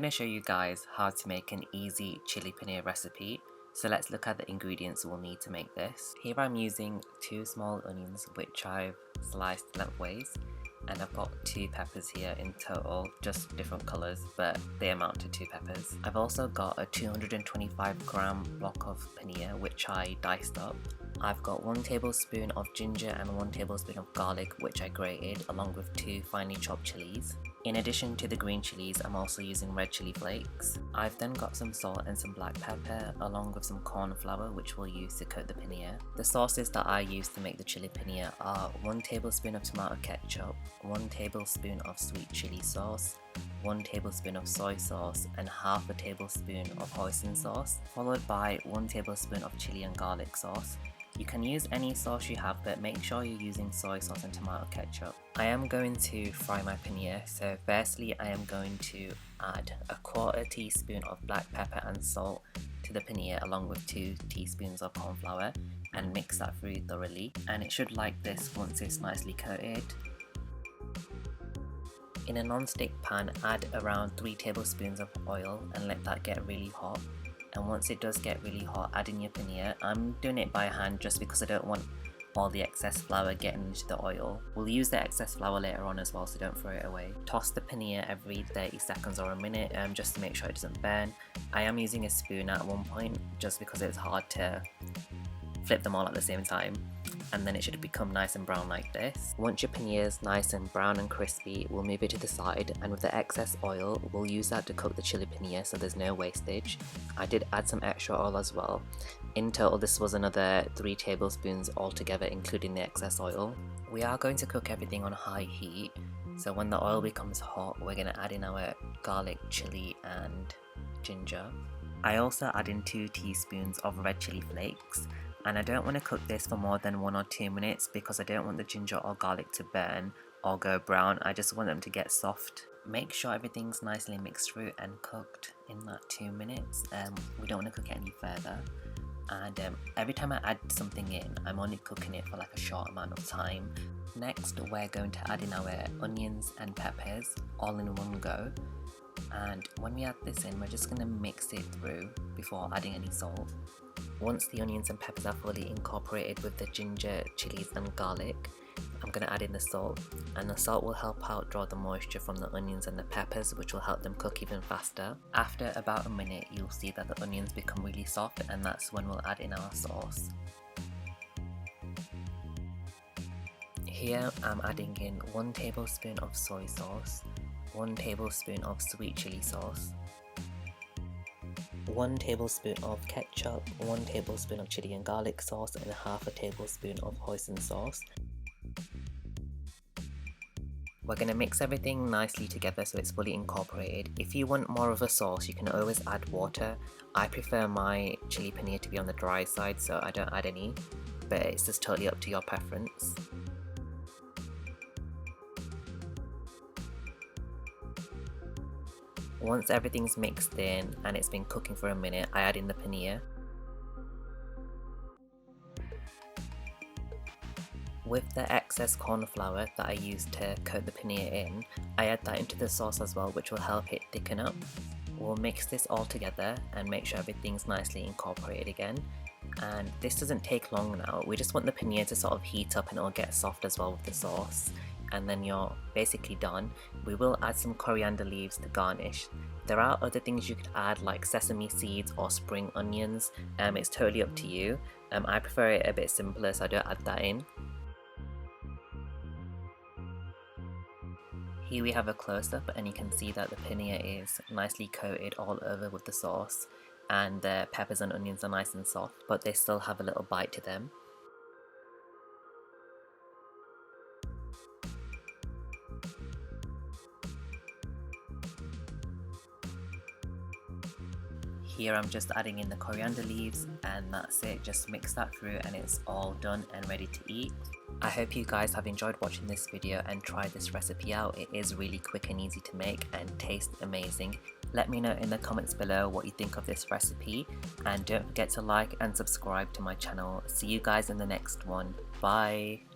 to show you guys how to make an easy chili paneer recipe. So let's look at the ingredients we'll need to make this. Here I'm using 2 small onions which I've sliced lengthways, and I've got 2 peppers here in total, just different colours, but they amount to 2 peppers. I've also got a 225 gram block of paneer which I diced up. I've got 1 tablespoon of ginger and 1 tablespoon of garlic which I grated, along with 2 finely chopped chilies. In addition to the green chilies, I'm also using red chili flakes. I've then got some salt and some black pepper, along with some cornflour which we'll use to coat the paneer. The sauces that I use to make the chili paneer are 1 tablespoon of tomato ketchup, 1 tablespoon of sweet chili sauce, 1 tablespoon of soy sauce, and half a tablespoon of hoisin sauce, followed by 1 tablespoon of chili and garlic sauce. You can use any sauce you have, but make sure you're using soy sauce and tomato ketchup. I am going to fry my paneer, so firstly I am going to add a 1/4 teaspoon of black pepper and salt to the paneer, along with 2 teaspoons of cornflour, and mix that through thoroughly, and it should like this once it's nicely coated. In a non-stick pan, add around 3 tablespoons of oil and let that get really hot. And once it does get really hot, add in your paneer. I'm doing it by hand just because I don't want all the excess flour getting into the oil. We'll use the excess flour later on as well, so don't throw it away. Toss the paneer every 30 seconds or a minute just to make sure it doesn't burn. I am using a spoon at one point just because it's hard to flip them all at the same time, and then it should become nice and brown like this. Once your paneer is nice and brown and crispy, we'll move it to the side, and with the excess oil we'll use that to cook the chili paneer so there's no wastage. I did add some extra oil as well. In total this was another 3 tablespoons altogether, including the excess oil. We are going to cook everything on high heat, so when the oil becomes hot we're going to add in our garlic, chili and ginger. I also add in 2 teaspoons of red chili flakes, and I don't want to cook this for more than 1 or 2 minutes because I don't want the ginger or garlic to burn or go brown. I just want them to get soft. Make sure everything's nicely mixed through and cooked in that 2 minutes. We don't want to cook it any further, and every time I add something in, I'm only cooking it for like a short amount of time. Next we're going to add in our onions and peppers all in one go, and when we add this in we're just going to mix it through before adding any salt. Once the onions and peppers are fully incorporated with the ginger, chilies and garlic, I'm going to add in the salt, and the salt will help out draw the moisture from the onions and the peppers, which will help them cook even faster. After about a minute you'll see that the onions become really soft, and that's when we'll add in our sauce. Here I'm adding in 1 tablespoon of soy sauce, 1 tablespoon of sweet chili sauce, 1 tablespoon of ketchup, 1 tablespoon of chili and garlic sauce, and half a tablespoon of hoisin sauce. We're going to mix everything nicely together so it's fully incorporated. If you want more of a sauce you can always add water. I prefer my chili paneer to be on the dry side, so I don't add any, but it's just totally up to your preference. Once everything's mixed in and it's been cooking for a minute, I add in the paneer. With the excess cornflour that I used to coat the paneer in, I add that into the sauce as well, which will help it thicken up. We'll mix this all together and make sure everything's nicely incorporated again. And this doesn't take long now, we just want the paneer to sort of heat up and it'll get soft as well with the sauce. And then you're basically done. We will add some coriander leaves to garnish. There are other things you could add like sesame seeds or spring onions. It's totally up to you. I prefer it a bit simpler, so I don't add that in. Here we have a close-up, and you can see that the paneer is nicely coated all over with the sauce, and the peppers and onions are nice and soft, but they still have a little bite to them. Here I'm just adding in the coriander leaves, and that's it. Just mix that through and it's all done and ready to eat. I hope you guys have enjoyed watching this video and tried this recipe out. It is really quick and easy to make and tastes amazing. Let me know in the comments below what you think of this recipe, and don't forget to like and subscribe to my channel. See you guys in the next one. Bye!